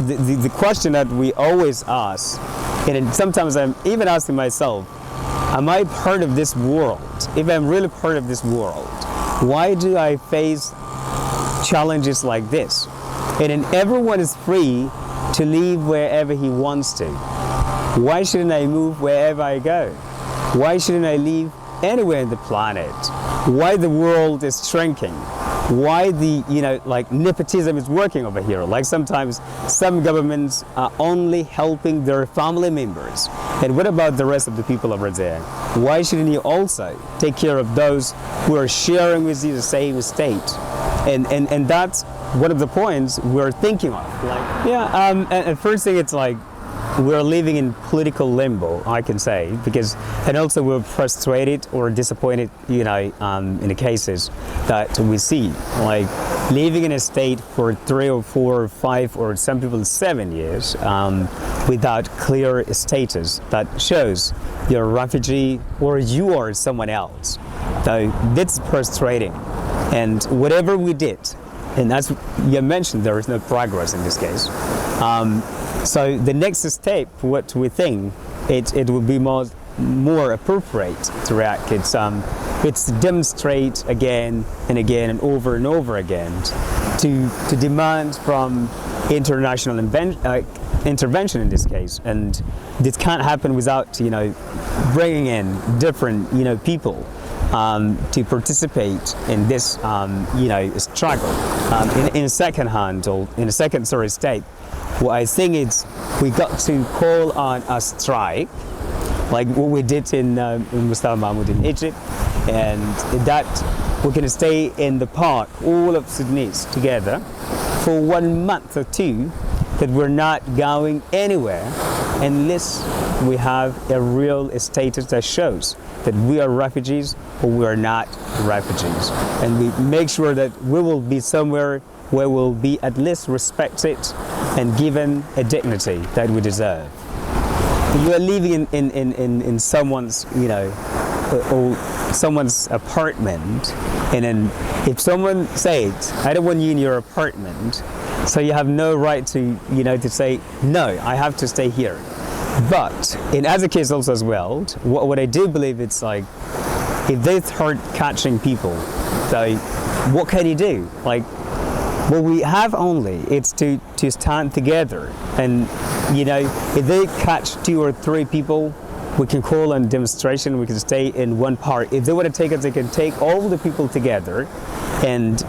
the question that we always ask, and sometimes I'm even asking myself, am I part of this world? If I'm really part of this world, why do I face challenges like this? And then everyone is free to live wherever he wants to. Why shouldn't I move wherever I go? Why shouldn't I live anywhere on the planet? Why the world is shrinking? Why the, like nepotism is working over here? Like sometimes some governments are only helping their family members. And what about the rest of the people over there? Why shouldn't you also take care of those who are sharing with you the same state? And that's one of the points we're thinking of. And first thing, it's like we're living in political limbo, I can say, and also we're frustrated or disappointed, in the cases that we see, like living in a state for 3 or 4 or 5 or some people 7 years without clear status that shows you're a refugee or you are someone else. So that's frustrating. And whatever we did, and as you mentioned, there is no progress in this case. So the next step, what we think, it would be more appropriate to react. It's to demonstrate again and again and over again to demand from international intervention in this case. And this can't happen without bringing in different people to participate in this struggle. In a second state, what I think is we got to call on a strike, like what we did in Mustafa Mahmoud in Egypt, and that we're going to stay in the park, all of Sudanese together, for 1 month or 2, that we're not going anywhere unless we have a real status that shows that we are refugees or we are not refugees. And we make sure that we will be somewhere where we'll be at least respected and given a dignity that we deserve. You are living in someone's, or someone's apartment, and then if someone says, I don't want you in your apartment, so you have no right to, to say, no, I have to stay here. But in other cases also as well, what I do believe, it's like, if they start catching people, so what can you do? Like, what we have only, it's to stand together. And, if they catch 2 or 3 people, we can call a demonstration, we can stay in one part. If they want to take us, they can take all the people together, and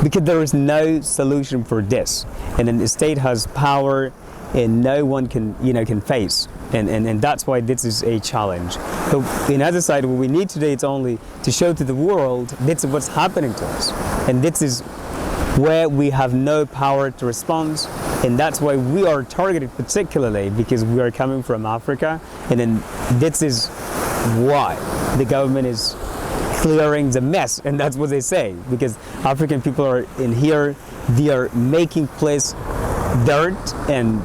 because there is no solution for this. And then the state has power and no one can, can face. And that's why this is a challenge. But in other side, what we need today is only to show to the world this is what's happening to us. And this is where we have no power to respond. And that's why we are targeted particularly, because we are coming from Africa. And then this is why the government is clearing the mess. And that's what they say, because African people are in here, they are making place dirt. And,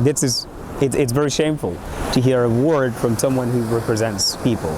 this is, it's very shameful to hear a word from someone who represents people.